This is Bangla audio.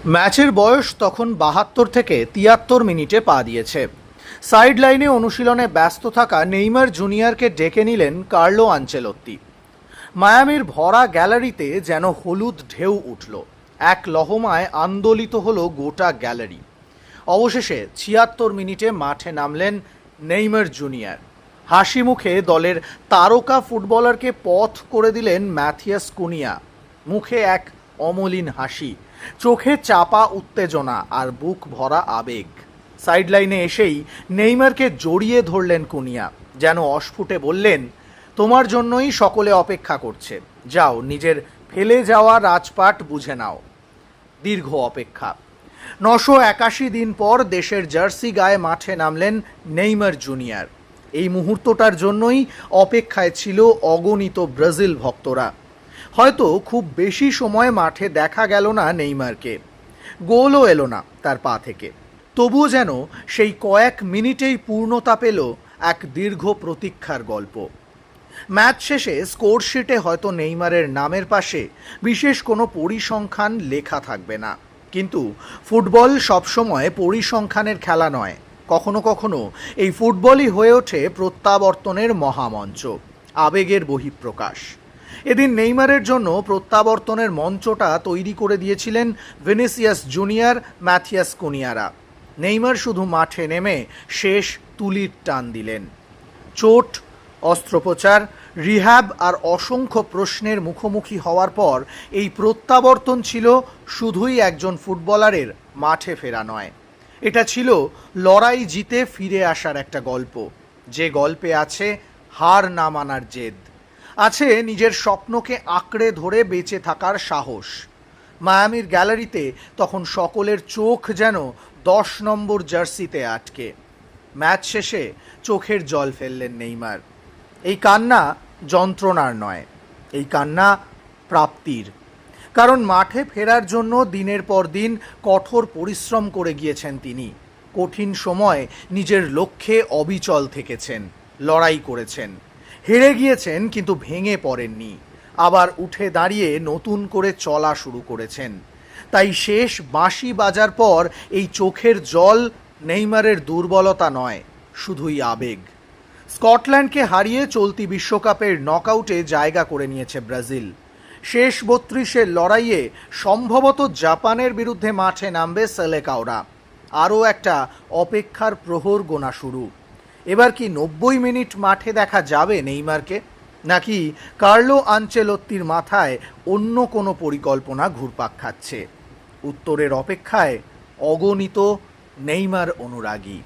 ম্যাচের বয়স তখন ৭২ থেকে ৭৩ মিনিটে পা দিয়েছে। সাইড লাইনে অনুশীলনে ব্যস্ত থাকা নেইমার জুনিয়রকে ডেকে নিলেন কার্লো আনচেলত্তি। মায়ামির ভরা গ্যালারিতে যেন হলুদ ঢেউ উঠল, এক লহমায় আন্দোলিত হলো গোটা গ্যালারি। অবশেষে ৭৬ মিনিটে মাঠে নামলেন নেইমার জুনিয়র। হাসি মুখে দলের তারকা ফুটবলারকে পথ করে দিলেন ম্যাথিয়াস কুনিয়া। মুখে এক অমলিন হাসি, চোখে চাপা উত্তেজনা আর বুক ভরা আবেগ। সাইডলাইনে এসেই নেইমারকে জড়িয়ে ধরলেন কুনিয়া, যেন অস্ফুটে বললেন, তোমার জন্যই সকলে অপেক্ষা করছে, যাও নিজের ফেলে যাওয়া রাজপাট বুঝে নাও। দীর্ঘ অপেক্ষা। ৯৮১ দিন পর দেশের জার্সি গায়ে মাঠে নামলেন নেইমার জুনিয়র। এই মুহূর্তটার জন্যই অপেক্ষায় ছিল অগণিত ব্রাজিল ভক্তরা। হয়তো খুব বেশি সময় মাঠে দেখা গেল না নেইমারকে, গোলও এলো না তার পা থেকে, তবুও যেন সেই কয়েক মিনিটেই পূর্ণতা পেল এক দীর্ঘ প্রতীক্ষার গল্প। ম্যাচ শেষে স্কোরশিটে হয়তো নেইমারের নামের পাশে বিশেষ কোনো পরিসংখ্যান লেখা থাকবে না, কিন্তু ফুটবল সবসময় পরিসংখ্যানের খেলা নয়। কখনো কখনো এই ফুটবলই হয়ে ওঠে প্রত্যাবর্তনের মহামঞ্চ, আবেগের বহিঃপ্রকাশ। এদিন নেইমারের জন্য প্রত্যাবর্তনের মঞ্চটা তৈরি করে দিয়েছিলেন ভিনিসিয়াস জুনিয়র, ম্যাথিয়াস কুনিয়ারা। নেইমার শুধু মাঠে নেমে শেষ তুলির টান দিলেন। চোট, অস্ত্রোপচার, রিহ্যাব আর অসংখ্য প্রশ্নের মুখোমুখি হওয়ার পর এই প্রত্যাবর্তন ছিল শুধুই একজন ফুটবলারের মাঠে ফেরা নয়, এটা ছিল লড়াই জিতে ফিরে আসার একটা গল্প, যে গল্পে আছে হার না মানার জেদ, আছে নিজের স্বপ্নকে আঁকড়ে ধরে বেঁচে থাকার সাহস। মায়ামির গ্যালারিতে তখন সকলের চোখ যেন ১০ নম্বর জার্সিতে আটকে। ম্যাচ শেষে চোখের জল ফেললেন নেইমার। এই কান্না যন্ত্রণার নয়, এই কান্না প্রাপ্তির। কারণ মাঠে ফেরার জন্য দিনের পর দিন কঠোর পরিশ্রম করে গিয়েছেন তিনি। কঠিন সময় নিজের লক্ষ্যে অবিচল থেকেছেন, লড়াই করেছেন, হেরে গিয়েছেন কিন্তু ভেঙে পড়েননি, আবার উঠে দাঁড়িয়ে নতুন করে চলা শুরু করেছেন। তাই শেষ বাঁশি বাজার পর এই চোখের জল নেইমারের দুর্বলতা নয়, শুধুই আবেগ। স্কটল্যান্ডকে হারিয়ে চলতি বিশ্বকাপের নকআউটে জায়গা করে নিয়েছে ব্রাজিল। শেষ ৩২-এর লড়াইয়ে সম্ভবত জাপানের বিরুদ্ধে মাঠে নামবে সেলেকাওরা। আরও একটা অপেক্ষার প্রহর গোনা শুরু। এবার কি ৯০ মিনিট মাঠে দেখা যাবে নেইমারকে, নাকি কার্লো আনচেলত্তির মাথায় অন্য কোনো পরিকল্পনা ঘুরপাক খাচ্ছে? উত্তরের অপেক্ষায় অগণিত নেইমার অনুরাগী।